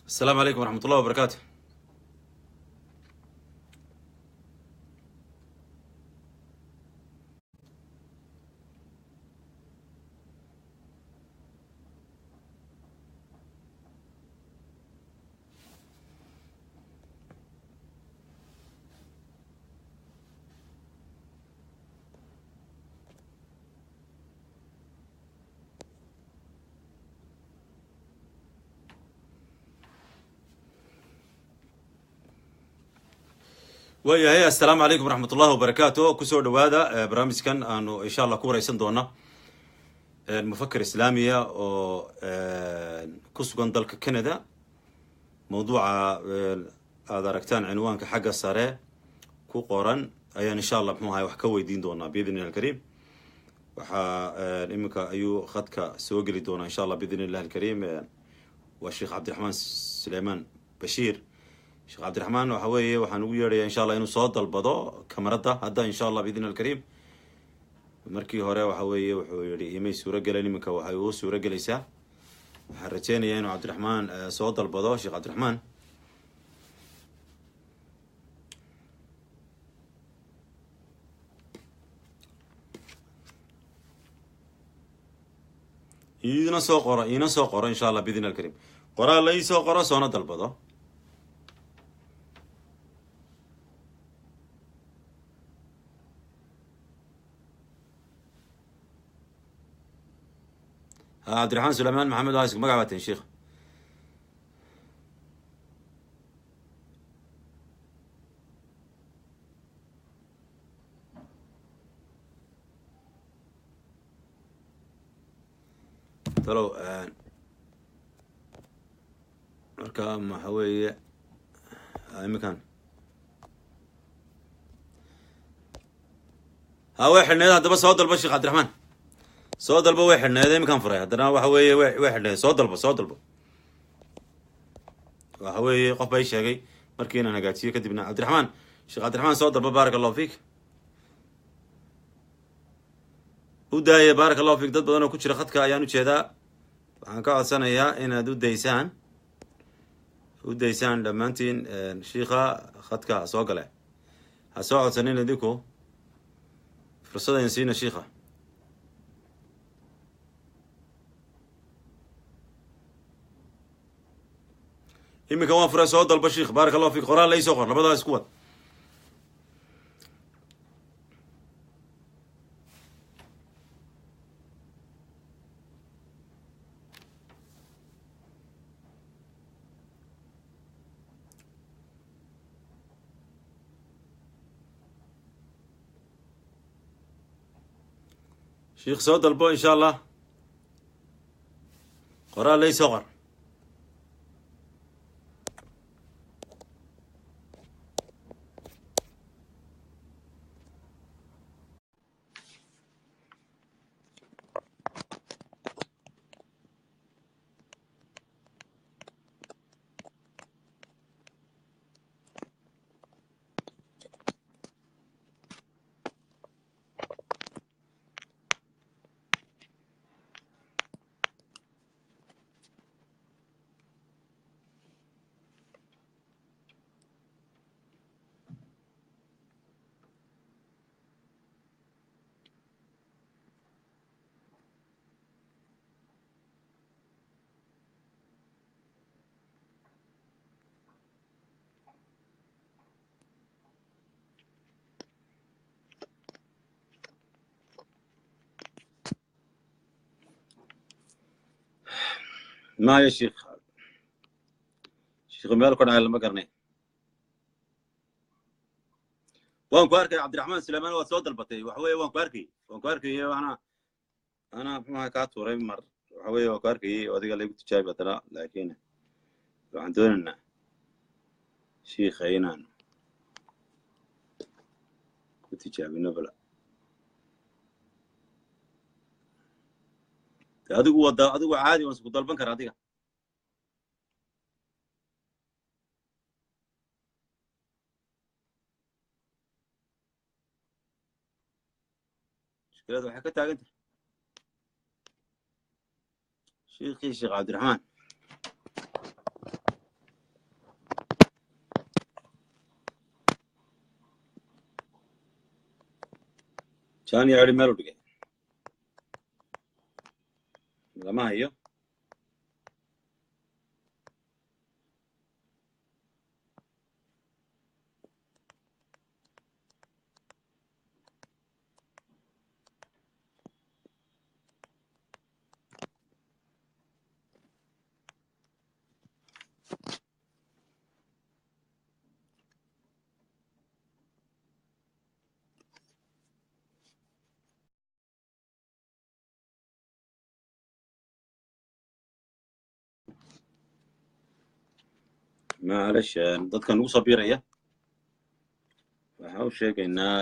السلام عليكم ورحمة الله وبركاته. ويا السلام عليكم ورحمة الله وبركاته. كسور دوادا برامج كان أنه إن شاء الله كورة يسندونا المفكر إسلامية أو كسبان دلك كندا موضوع هذا ركتان عنوان كحاجة السارة كو قرن أي إن شاء الله بموها وحكوي دين دونا بإذن الله الكريم وحا إمك أيو خدك سوقلي دونا إن شاء الله بإذن الله الكريم والشيخ عبد الرحمن سليمان بشير sheekh cabdiraxmaan waxa weeye waxaan ugu yeedhayaa insha allah inuu soo dalbado kamarada hadda insha allah biidni alkariim markii hore waxa weeye wuxuu yidhi imay suuro gelen iminka waxay ugu suuro gelaysaa waxaan rajeynayaa inuu cabdiraxmaan soo dalbado sheekh cabdiraxmaan iina soo qoro insha allah biidni alkariim qoraa la ii soo qoro soona dalbado عبد الرحمن سليمان محمد هايسك مقعبتين شيخ طلو مركب محوية أي مكان ها واحد هذا بس هذا البشيخ عبد الرحمن soo dalbo way xidhneeday iminkaan furay haddana waxa weeye way xidhneeday soo dalbo waxa weeye qof bay sheegay markii inaan hagaajiyo kadibna cabdiraxmaan sheekh cabdiraxmaan soo dalbo baarak allahu fiik u daaya baarak allahu fiik dad badan oo ku jira khadka ayaan u jeedaa waxaan ka codsanayaa inaad u daysaan dhammaantiin shiikha khadka soo gale ha soo codsanin idinku fursadayn siina shiikha iminka waan furay soo dalba sheekh baarak allahu fiik qoraal la ii soo qor labadaa isku wad sheekh soo dalbo insha allah qoraal la ii soo qor ما يا شيخ مالكم على ما قرني وان كواركي عبد الرحمن سليمان وسود البطي وحوي وان كواركي انا ما كاتوري مر وحوي وان كواركي ودي قال لي كنت جايبه ترى لكن عندنا شيخ هنا كنت جايبه بلا adigu caadi waan isku dalban karaa adiga mushkilada waxay ka taagan tahay sheekh cabdiraxmaan jaan iyo eri meel u dhigay lama hayo. معلش dadkan ugu soo biiraya waxa uu sheegaynaa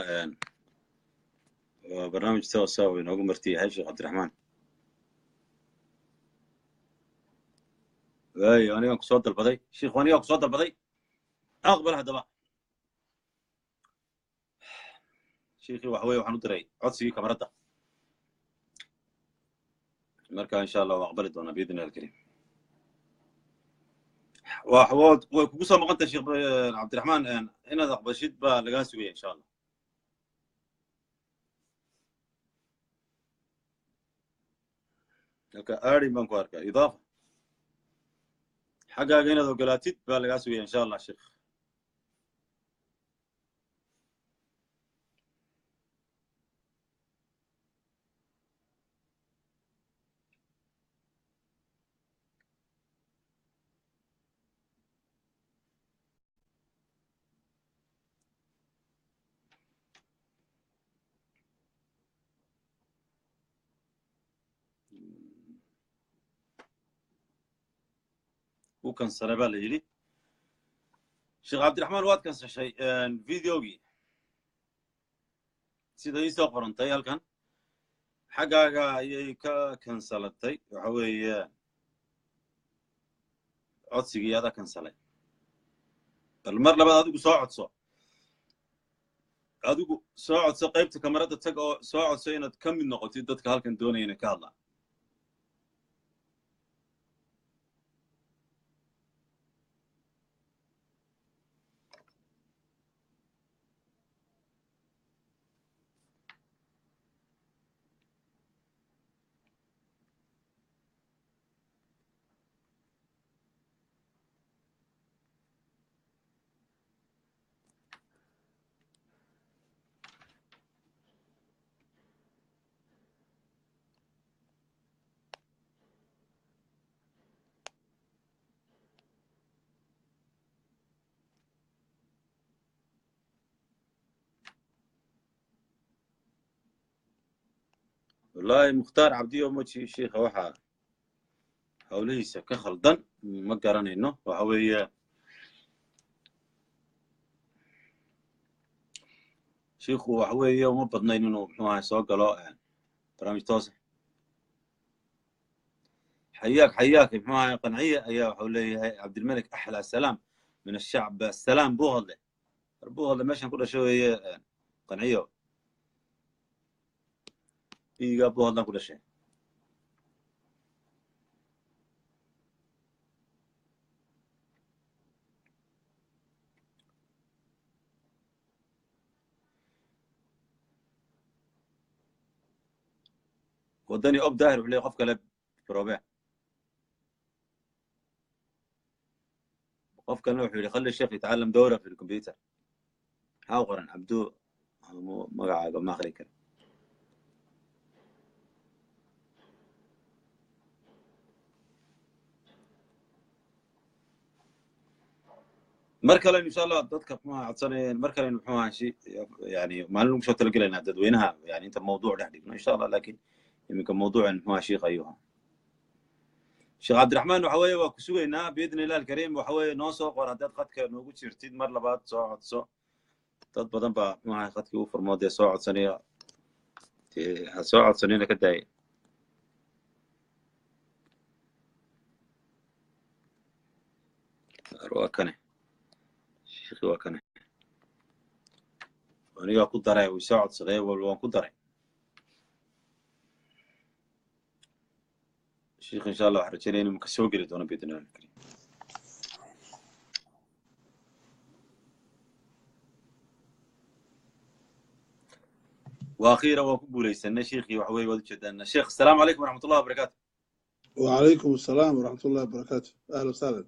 waa barnaamij toosa oo inoogu marti yahay sheekh cabdiraxmaan. waayo anigaan kusoo dalbaday sheikhu, anigaa kusoo dalbaday aqbal haddaba. sheekhii waxa weye waxaan u diray codsigii kamaradda, marka insha allah waa aqbali doonaa biidni illahi alkariim. way kugu soo maqan tahay sheekh cabdiraxmaan, inaad aqbashid baa lagaa sugaya insha allah. halka aadin baan ku arkaa idaafa, xaggaaga inaad ogolaatid baa lagaa sugaya insha allah sheekh. u kansalay baa la yidhi. sheekh cabdiraxmaan waad kansashay videogii sida ii soo qorantay halkan, xaggaaga ayay ka kansalatay. waxa weeye codsigii adaa kansalay. bal mar labaad adigu soo codso, adigu soo codso qaybta kamaradda tag oo soo codso inaad ka mid noqotid dadka halkan doonaya inay ka hadlaan. والله مختار cabdiyo moji sheikha waxaa hawlihiisa ka khaldan ma garanayno. waxa weeye sheikhu waxa weeye uma badnayn inuu muxuu ahay soo galo barnaamij toose. xayaak muxuu ahay qanciye ayaa waxau leeyahay cabdilmalik axlى salaam min ashacb asalaam buuhodle. war buuhodle meeshan ku dhasho weeye qanciyo, iigaa buuhodlan ku dhashay. wadani ob daahir wuxuu leeyahay qof kale brobe. qof kalena wuxuu yidhi khali sheekh yatacallam dowra fi lcombyuter. maxaa u qoran cabdu magacaaga ma akrin kara. mar kale insha allah dadka muxuu codsanayeen mar kale muxuu ahaa yani maalin ugu soo talagelaynaa dadweynaha yani inta mawduuc dhex dhigno insha allah. laakiin iminka mawduucan muxuu ahaa sheikh ayuha sheekh cabdiraxmaan waxa weeye waa ku sugaynaa biidni illahi alkariim. waxa weeye noo soo qor haddaad khadka noogu jirtid, mar labaad soo codso. dad badan baa muxuu ahaa khadkii u furmoo dee soo codsanaya, ha soo codsanina ka daaya. waa kane sheikhi waa kane anigaa ku daray way soo codsadee waan ku daray sheikh insha allah waxaan rajaynaya inuu ka soo geli doono biidni illahi alkariim. واخيرا وكبو ليسنا شيخي وحوي وجدنا شيخ السلام عليكم ورحمه الله وبركاته. وعليكم السلام ورحمة الله وبركاته. أهلا وسهلا.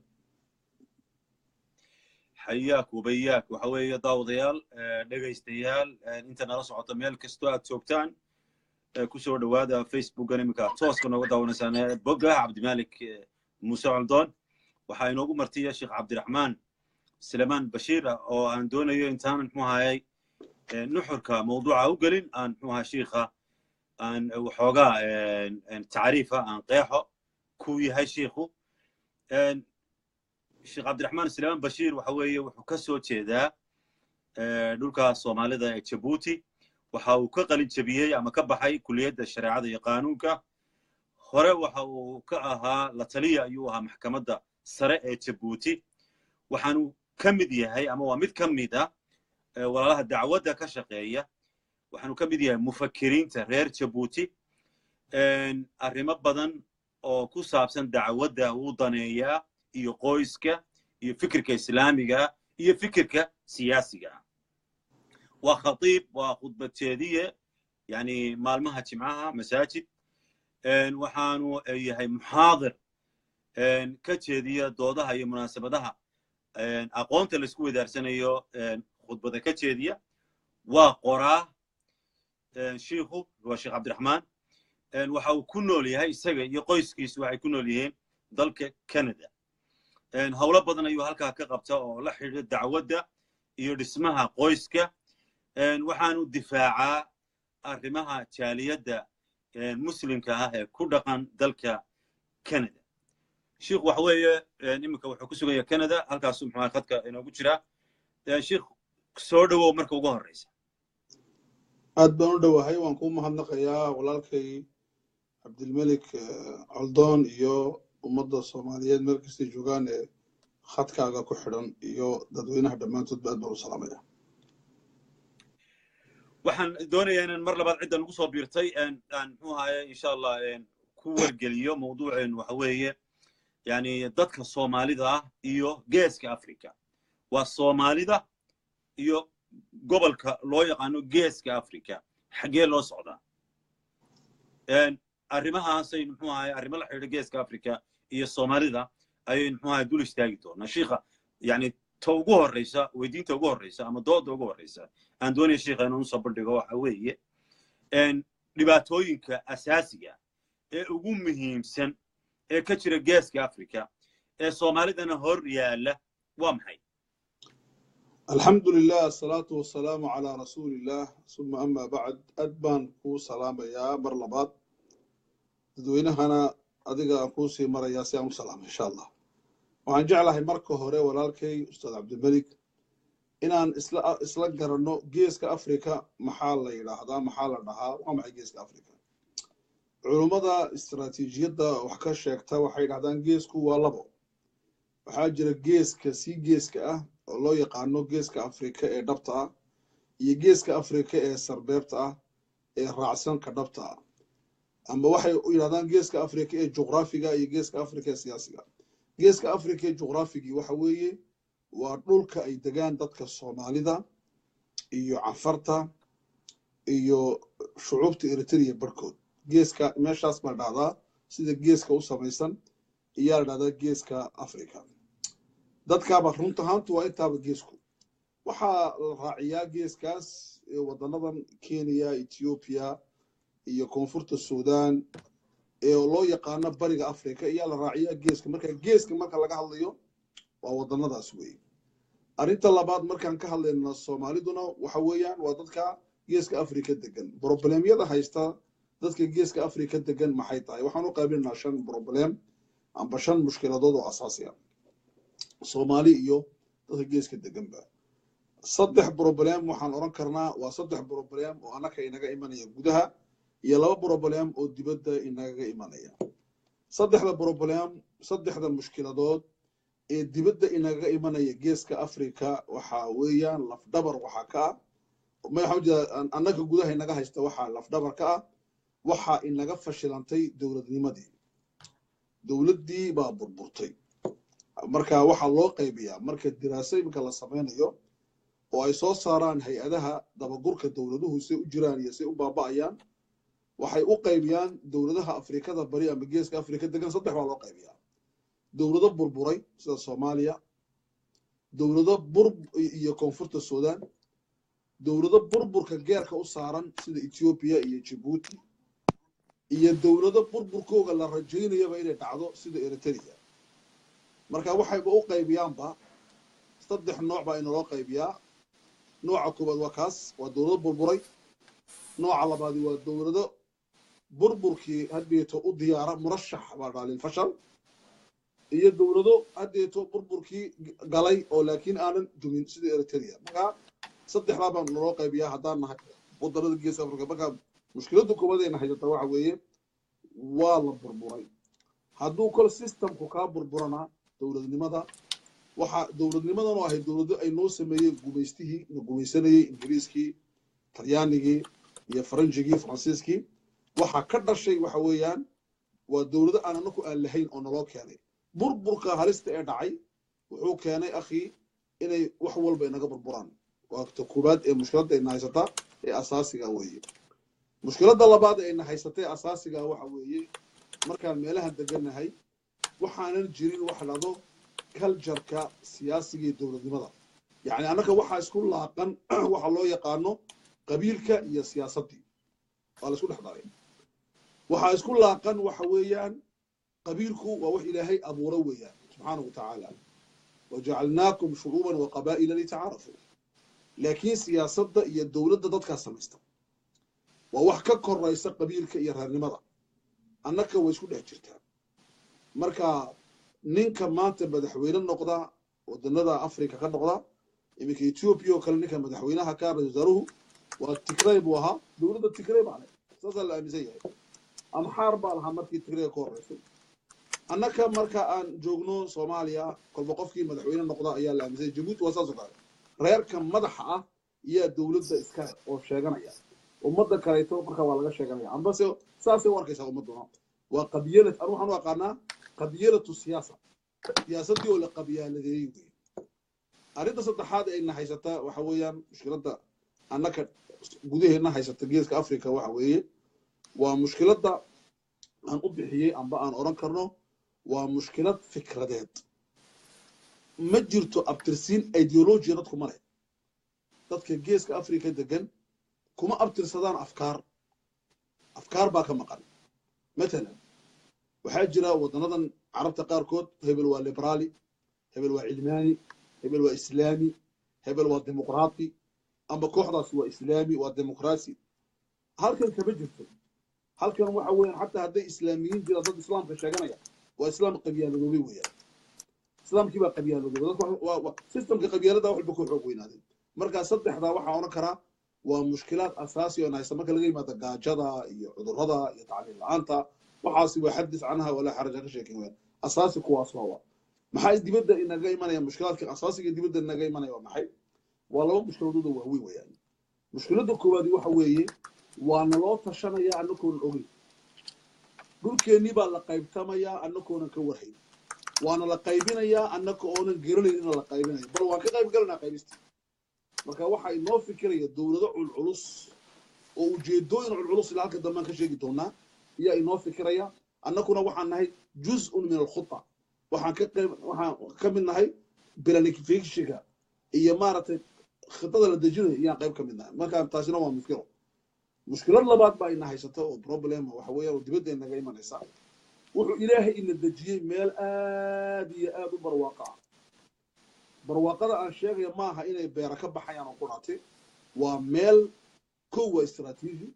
حياك وبياك وحوي داوديال دغيستيال انت نala socoto meel kasto aad joogtaan ku soo dhawaada Facebook animka tooska nooga daawanaysan boga Cabdimalik Muuse Caldoon waxa inoogu martiya Sheekh Cabdiraxmaan Suleymaan Bashiir oo aan doonayo intaan muxuu ahaayay nuxurka mawduuca u galin aan muxuu ahaa sheekha aan waxoogaa taariifa aan qeexo ku yahay sheekhu Sheekh Cabdiraxmaan Suleymaan Bashiir waxa weeye wuxuu ka soo jeedaa dhulka Soomaalida ee Djibouti waxa uu ka qalin jabiyay ama ka baxay kulliyadda shariicada iyo qaanuunka hore waxa uu ka ahaa la taliya ayuu ahaa maxkamadda sare ee Djibouti waxaanu ka mid yahay ama waa mid ka mid ah walaalaha dacwadda ka shaqeeya waxaanu ka mid yahay mufakkiriinta reer Djibouti arrimo badan oo ku saabsan dacwadda uu daneeyaa iyo qoyska iyo fikirka islaamiga iyo fikirka siyaasiga waa khatiib waa khudbad jeediye yani maalmaha jimcaha masaajid waxaanu yahay muhaadir ka jeediya doodaha iyo munaasabadaha aqoonta la isku wadaarsanayo khudbada ka jeediya waa qoraa sheekhu waa Sheekh Cabdiraxmaan waxa uu ku nool yahay isaga iyo qoyskiisu waxay ku nool yihiin dalka Canada hawlo badan ayuu halkaa ka qabta oo la xiriira dacwadda iyo dhismaha qoyska waxaanu difaacaa arrimaha jaaliyadda muslimka ah ee ku dhaqan dalka Canada sheekh waxa weeye imika wuxuu ku sugan yahay Canada halkaas muxuu khadka inoogu jira sheekh soo dhawow marka ugu horeysa aad baan u dhawahay waan ku mahadnaqayaa walaalkay Cabdilmalik Caldoon iyo ummadda Soomaaliyeed meel kasta joogaan ee khadkaaga ku xidhan iyo dadweynaha dhammaantood aad baan u salaamayaa waxaan doonayaa inaan mar labaad ciddan ugu soo biirtay aan muxuu ahaayay insha Allah ku wargeliyo mawduuceen waxa weeye yani dadka Soomaalida ah iyo geeska Afrika waa Soomaalida iyo gobolka loo yaqaano geeska Afrika xagee loo socdaa arrimahaasay muxuu ahaayay arrimo la xiriira geeska Afrika iyo Soomaalida ayay muxuu ahaayay dul istaagi doonaa sheekha yani ta ugu horeysa weydiinta ugu horeysa ama dooda ugu horeysa aan doonayo sheekha inuu soo bandhigo waxa weeye dhibaatooyinka asaasiga ee ugu muhiimsan ee ka jira geeska Afrika ee Soomaalidana hor yaala waa maxay الحمد لله الصلاة والسلام على رسول الله ثم أما بعد أدبان كو سلام يا مرلبات دوينهنا أديك أكوسي مرة يا سلام سلام إن شاء الله وعن جعلها مركو هوري ولالكي أستاذ عبد الملك إن إسلا قرنو جيسك أفريكا محال ليلة هذا محال النهار وما جيسك أفريكا علومة استراتيجية وحكا شيكتا وحيد هذا جيسكو واللبو وحاجر جيسك سي جيسك oo loo yaqaano geeska Afrika ee dhabta ah iyo geeska Afrika ee sarbeebta ah ee raacsan ka dhabta ah ama waxay u yiraahdaan geeska Afrika ee juqraafiga iyo geeska Afrika ee siyaasiga geeska Afrika ee juqraafigi waxa weeye waa dhulka ay degaan dadka Soomaalida iyo Cafarta iyo shucuubta Eritrea barkood geeska meeshaas ma dhacdaa sida geeska u samaysan iyo la dhacdaa geeska Afrika dadkaaba runta ahaantu waa intaaba geesku waxaa la raaciyaa geeskaas wadanadan Kenya Ethiopia iyo koonfurta Suudaan ee loo yaqaano bariga Afrika ayaa la raaciyaa geeska marka laga hadlayo waa wadanadaas weey arinta labaad markaan ka hadlayno Soomaaliduna waxa weeyaan waa dadka geeska Afrika degan problemyada haysta dadka geeska Afrika degan maxay tahay waxaan u qaybinaa 5 problem amba 5 mushkiladood oo asaasi ah Soomaali iyo dadka geeska deganba 3 problem waxaan oran karnaa waa 3 problem oo anaka inaga imanaya gudaha iyo 2 problem oo dibadda inaga imanaya 3 problem 3 mushkiladood ee dibadda inaga imanaya geeska Afrika waxa weeyaan laf dhabar waxa ka ma xawjida anaka gudaha inaga haysta waxa laf dhabar ka waxa inaga fashilantay dawladdii baa burburtay marka waxa loo qaybiyaa marka diraasay marka la sameynayo oo ay soo saaraan hay-adaha dabagurka dowladuhu say u jiraan iyo say u baaba'ayaan waxay u qaybiyaan dowladaha afrikada bari ama geeska afrika degan saddex baa loo qaybiyaa dowlado burburay sida soomaaliya dowlado iyo koonfurta suudaan dowlado burburka geerka u saaran sida ethiopia iyo djibouti iyo dowlado burburkooga la rajaynayaba inay dhacdo sida eritrea marka waxayba u qaybiyaanba saddex nooc baa inaloo qaybiyaa nooca koowaad waa kaas waa dowlado burburay nooca labaadi waa dowlado burburkii haddeeto u diyaara murashax baa dhaalin fashal iyo dowlado haddeeto burburkii galay oo laakiin aanan dumin sida eritrea marka saddexdaa baan naloo qaybiyaa haddaan nahay waddanada geeska afrika marka mushkiladda koowaad ayna haysata waxa weeye waa la burburay hadduu kol systemku kaa burburana dowladnimada waxa dowladnimadan oo ahayd dowlado ay noo sameeyey gumaystihii na gumaysanayey ingiriiskii talyaanigii iyo faranjigii faransiiskii waxa ka dhashay waxa weeyaan waa dowlado aan anaku aan lahayn oo naloo keenay burburka halista ee dhacay wuxuu keenay akhii inay wax walba inaga burburaan waa ta koowaad ee mushkiladda ayna haysata ee asaasiga weeye mushkiladda labaad ee ayna haysata ee asaasiga waxa weeye markaan meelahan degannahay waxaanan jirin wax dhado cultureka siyaasiga iyo dowladnimada yacni annaka waxaa isku laaqan waxa loo yaqaano qabiilka iyo siyaasaddii waa la isku dhex daray waxaa isku laaqan waxa weeyaan qabiilku waa wax ilaahay abuuro weeyaan subxaanahu watacaala wajacalnaakum shucuuban wa qabaa'ila litacaarafuu laakiin siyaasadda iyo dowladda dadkaa samaysta waa wax ka koraysa qabiilka iyo reernimada annaka way isku dhex jirtaa marka ninka maanta madaxweyne noqda waddanada afrika ka noqda iminka ethiopia oo kale ninka madaxweynaha ka ra-iisul wasaaruhu waa tigray buu ahaa dowladda tigray baa leh saasaa la aaminsan yahay amxaar baa lahaa markii tigrayga ka horreysay annaka marka aan joogno soomaaliya kolba qofkii madaxweyne noqda ayaa la aaminsan yahay jabuuti waa saas oo kale reerka madaxa ah iyaa dowladda iska oo sheeganaya ummadda kaleeto marka waa laga sheeganaya ambase saasay u arkaysaa ummadduna waa qabyalad anu waxaan u aqaanaa qabyalatu siyaasa siyaasaddii oo la qabyaaladeeyey wey arrinta saddexaad ayna haysata waxa weeyaan mushkiladda annaka gudaheena haysata geeska africa waxa weeye waa mushkiladda aan u bixiyey amba aan odhan karno waa mushkilad fikradeed ma jirto abtirsiin ideolojiya dadku ma leh dadka geeska africa degan kuma abtirsadaan afkaar baa ka maqan matalan waxaa jira waddanadan carabta qaarkood hebel waa liberaali hebel waa cilmaani hebel waa islaami hebel waa dimuqraati amba kooxdaasi waa islaami waa dimuqraasi halkan kama jirto halkan waxa weeyaan xataa hadday islaamiyiin jira dad islaamka sheeganaya waa islaam qabyaaladoobay weeyaan islaamkii baa qabyaaladoobay systemka qabyaalada waxba ku xoog weynaaday markaa saddexdaa waxaa odhan karaa waa mushkilaad asaasi oo haysta marka laga yimaado gaajada iyo cudurrada iyo tacliin la-aanta waxaasi waa xadis canha walaa xaraja ka sheekin weeyaan asaasi kuwaas waa maxay dibadda inaga imanaya mushkilaadka asaasiga dibadda inaga imanaya waa maxay waa laba mushkiladood oo waaweyn weeyaan mushkiladda koowaadi waxa weeye waana loo tashanaya annakoonan ogeyn dhulkeennii baa la qaybtamayaa annakoonan ka warhayn waana la qaybinayaa annaka oonan garanayn in la qaybinayo bal waan ka qayb galanaa qaybistii marka waxaa inoo fikiraya dowlado culculus oo ujeedooyin culculus ilaa halka dambaan ka sheegi doonaa iyaa inoo fikiraya annakuna waxaan nahay juz-un min alkhuta waxaan ka mid nahay planificationka iyo maaragtay khidada la dejinayo iyaan qayb ka mid nahay marka taasina waa mushkilo mushkilad labaad baa ina haysata oo problem waxa weeyaan oo dibadda inaga imanaysa wuxuu ilaahay ina dejiyey meel aad iyo aad u barwaaqa ah barwaaqada aan sheegaya maaha inay beera ka baxayaan oo quraatay waa meel kow waa istaraatiiji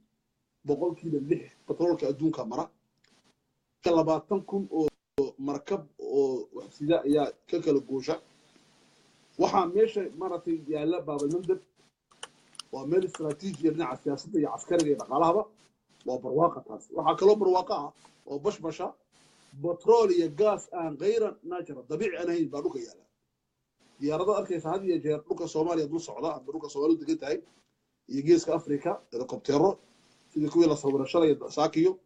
boqolkiiba 6 batroolka adduunka mara 20,000 oo markab oo waxsida ayaa ka kala goosha waxaa meesha maaragtay yaalla baabalmandab waa meel istaraatiiji dhinaca siyaasadda iyo caskariga iyo dhaqaalahaba waa barwaaqa taas waxaa kaloo barwaaqa ah oo bashbasha batrool iyo gaas aan kayran natural dabiici aan ahayn baa dhulka yaalla diyaarada arkaysa had iyo jeer dhulka soomaaliya dul socda amba dhulka soomaalidu degan tahay iyo geeska africa helicoptero sidii kuwii la sawirashada iyo saakiyo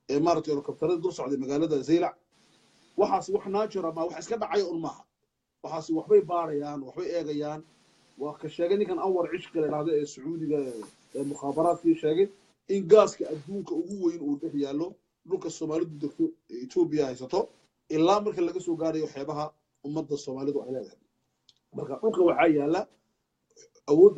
ee maaragtay helicopterada dul socday magaalada zaylac waxaasi wax natural ma wax iska dhacaya un maaha waxaasi waxbay baarayaan waxbay eegayaan وكشاغن كان أول عشق لهذا السعودي المخابرات في شاغن إن جاسك أدونك أقوين ودحيا له لوك الصومالي دكتور إثيوبيا هيساتو إلا مركز لقى سوغاري وحيبها ومد الصومالي وحيلها مركز لوك وحيا لا أود